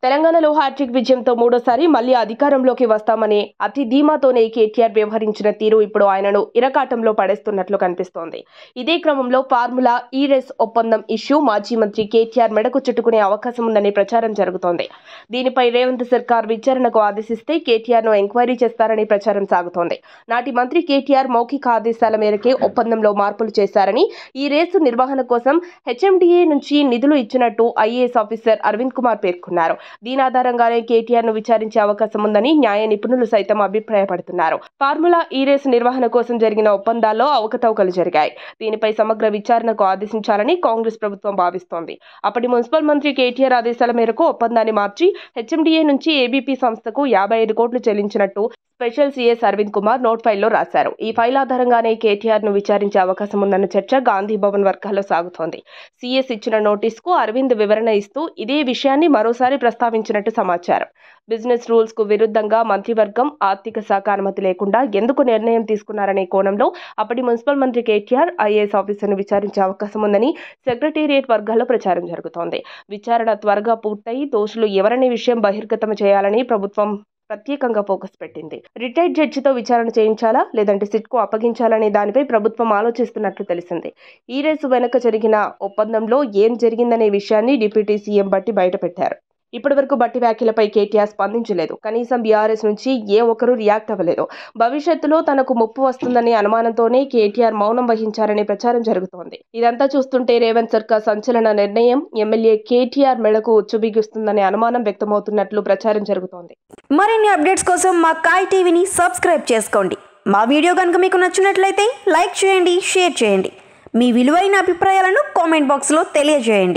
తెలంగాణలో హ్యాట్రిక్ విజయంతో మూడోసారి మళ్లీ అధికారంలోకి వస్తామని అతి ధీమాతోనే కేటీఆర్ వ్యవహరించిన తీరు ఇప్పుడు ఆయనను ఇరకాటంలో పడేస్తున్నట్లు కనిపిస్తోంది. ఇదే క్రమంలో ఫార్ములా ఈ రేస్ ఒప్పందం ఇష్యూ మాజీ మంత్రి కేటీఆర్ మెడకు చుట్టుకునే అవకాశం ఉందని ప్రచారం జరుగుతోంది. దీనిపై రేవంత్ సర్కార్ విచారణకు ఆదేశిస్తే కేటీఆర్ను ఎంక్వైరీ చేస్తారని ప్రచారం సాగుతోంది. నాటి మంత్రి కేటీఆర్ మౌఖిక ఆదేశాల మేరకే ఒప్పందంలో మార్పులు చేశారని, ఈ రేసు నిర్వహణ కోసం హెచ్ఎండిఏ నుంచి నిధులు ఇచ్చినట్టు ఐఏఎస్ ఆఫీసర్ అరవింద్ కుమార్ పేర్కొన్నారు. దీని ఆధారంగానే కేటీఆర్ ను విచారించే అవకాశం ఉందని న్యాయ నిపుణులు సైతం అభిప్రాయపడుతున్నారు. ఫార్ములా ఈ రేసు నిర్వహణ కోసం జరిగిన ఒప్పందాల్లో అవకతవకలు జరిగాయి. దీనిపై సమగ్ర విచారణకు ఆదేశించాలని కాంగ్రెస్ ప్రభుత్వం భావిస్తోంది. అప్పటి మున్సిపల్ మంత్రి కేటీఆర్ ఆదేశాల మేరకు ఒప్పందాన్ని మార్చి హెచ్ఎండిఏ నుంచి ఏబీపీ సంస్థకు 55 కోట్లు చెల్లించినట్టు special CS Aravind Kumar note ఫైల్లో రాశారు. ఈ ఫైల్ ఆధారంగానే కేటీఆర్ ను విచారించే అవకాశం ఉందన్న చర్చ గాంధీ భవన్ వర్గాల్లో సాగుతోంది. సీఎస్ ఇచ్చిన నోటీసుకు అరవింద్ వివరణ ఇస్తూ ఇదే విషయాన్ని మరోసారి ప్రస్తావించినట్టు సమాచారం. బిజినెస్ రూల్స్ కు విరుద్ధంగా మంత్రివర్గం ఆర్థిక శాఖ అనుమతి లేకుండా ఎందుకు నిర్ణయం తీసుకున్నారనే కోణంలో అప్పటి మున్సిపల్ మంత్రి కేటీఆర్ ఐఏఎస్ ఆఫీసర్ను విచారించే అవకాశం ఉందని సెక్రటేరియట్ వర్గాల్లో ప్రచారం జరుగుతోంది. విచారణ త్వరగా పూర్తయి దోషులు ఎవరనే విషయం బహిర్గతం చేయాలని ప్రభుత్వం ప్రత్యేకంగా ఫోకస్ పెట్టింది. రిటైర్డ్ జడ్జితో విచారణ చేయించాలా లేదంటే సిట్కు అప్పగించాలనే దానిపై ప్రభుత్వం ఆలోచిస్తున్నట్లు తెలిసింది. ఈ రేసు వెనుక జరిగిన ఒప్పందంలో ఏం జరిగిందనే విషయాన్ని డిప్యూటీ సీఎం బట్టి బయటపెట్టారు. ఇప్పటివరకు బట్టి వ్యాఖ్యలపై కేటీఆర్ స్పందించలేదు. కనీసం బీఆర్ఎస్ నుంచి ఏ ఒక్కరూ రియాక్ట్ అవ్వలేదు. భవిష్యత్తులో తనకు ముప్పు వస్తుందనే అనుమానంతోనే కేటీఆర్ మౌనం వహించారనే ప్రచారం జరుగుతోంది. ఇదంతా చూస్తుంటే రేవంత్ సర్కార్ సంచలన నిర్ణయం ఎమ్మెల్యే కేటీఆర్ మెడకు ఉచ్చుబిగుస్తుందనే అనుమానం వ్యక్తమవుతున్నట్లు ప్రచారం జరుగుతోంది. మరిన్ని అప్డేట్స్ కోసం మా కాయ్ టీవీని సబ్స్క్రైబ్ చేసుకోండి. మా వీడియో కనుక మీకు నచ్చినట్లయితే లైక్ చేయండి, షేర్ చేయండి. మీ విలువైన అభిప్రాయాలను కామెంట్ బాక్స్లో తెలియజేయండి.